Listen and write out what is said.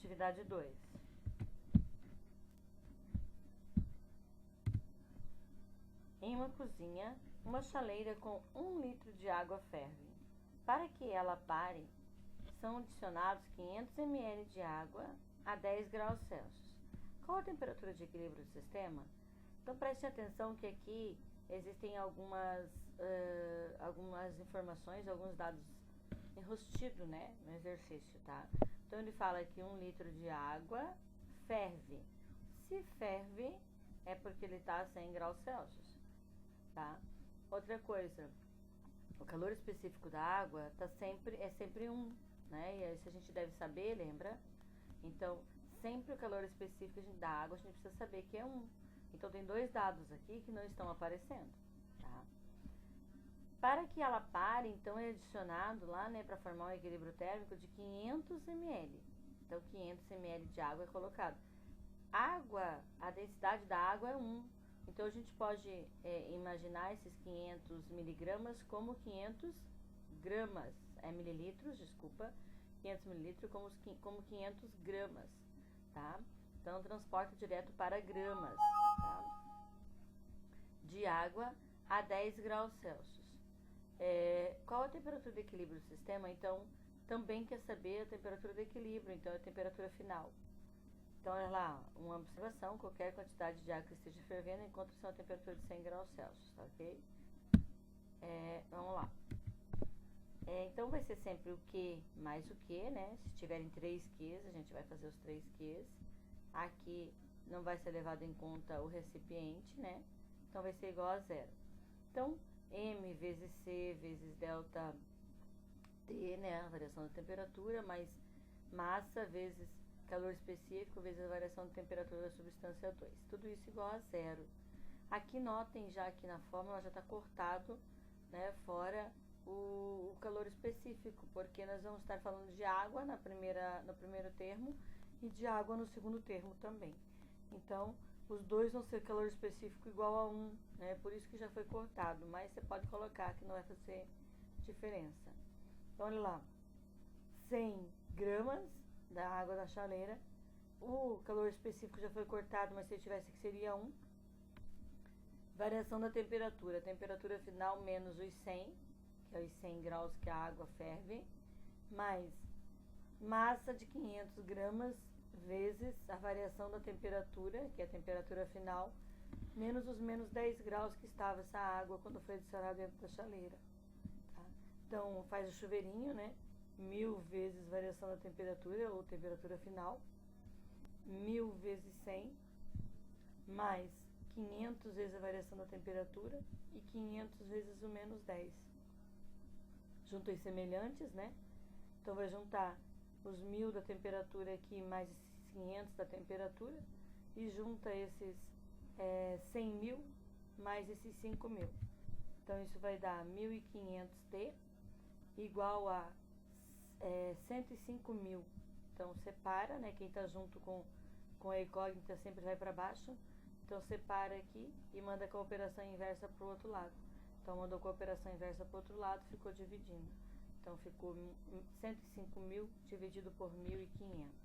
Atividade 2. Em uma cozinha, uma chaleira com 1 litro de água ferve. Para que ela pare, são adicionados 500 ml de água a 10 graus Celsius. Qual a temperatura de equilíbrio do sistema? Então preste atenção que aqui existem algumas informações, alguns dados enrustidos, né, no exercício, tá? Então ele fala que 1 litro de água ferve. Se ferve, é porque ele está a 100 graus Celsius, tá? Outra coisa, o calor específico da água é sempre 1, né? E isso a gente deve saber, lembra? Então, sempre o calor específico da água a gente precisa saber que é 1. Então, tem 2 dados aqui que não estão aparecendo, tá? Para que ela pare, então, é adicionado lá, né, para formar um equilíbrio térmico de 500 ml. Então, 500 ml de água é colocado. A densidade da água é 1. Então, a gente pode imaginar esses 500 miligramas como 500 gramas. Mililitros, desculpa. 500 mililitros como 500 gramas, tá? Então, transporta direto para gramas, tá? De água a 10 graus Celsius. Qual a temperatura de equilíbrio do sistema? Então, também quer saber a temperatura de equilíbrio, então é a temperatura final. Então, olha lá, uma observação: qualquer quantidade de água que esteja fervendo encontra-se a uma temperatura de 100 graus Celsius, tá ok? Vamos lá. Então, vai ser sempre o Q mais o Q, né? Se tiverem 3 Qs, a gente vai fazer os 3 Qs. Aqui não vai ser levado em conta o recipiente, né? Então, vai ser igual a 0. Então, M vezes C vezes delta T, né? A variação da temperatura, mais massa vezes calor específico vezes a variação de temperatura da substância 2. Tudo isso igual a 0. Aqui notem já aqui na fórmula já está cortado, né, fora o calor específico, porque nós vamos estar falando de água no primeiro termo e de água no segundo termo também. Então, os dois vão ser calor específico igual a 1, né? Por isso que já foi cortado, mas você pode colocar que não vai fazer diferença. Então, olha lá, 100 gramas da água da chaleira, o calor específico já foi cortado, mas se eu tivesse que seria 1. Variação da temperatura, a temperatura final menos os 100, que é os 100 graus que a água ferve, mais massa de 500 gramas vezes a variação da temperatura, que é a temperatura final, menos os menos 10 graus que estava essa água quando foi adicionada dentro da chaleira, tá? Então, faz o chuveirinho, né? 1000 vezes variação da temperatura, ou temperatura final, 1000 vezes 100, mais 500 vezes a variação da temperatura e 500 vezes o menos 10. Junta os semelhantes, né? Então, vai juntar os 1000 da temperatura aqui mais esses 500 da temperatura e junta esses 100.000 mais esses 5.000. Então, isso vai dar 1500T igual a 105.000. Então, separa, né? Quem está junto com a incógnita sempre vai para baixo. Então, separa aqui e manda com a operação inversa para o outro lado. Então, mandou com a operação inversa para o outro lado, ficou dividindo. Então, ficou 105.000 dividido por 1.500.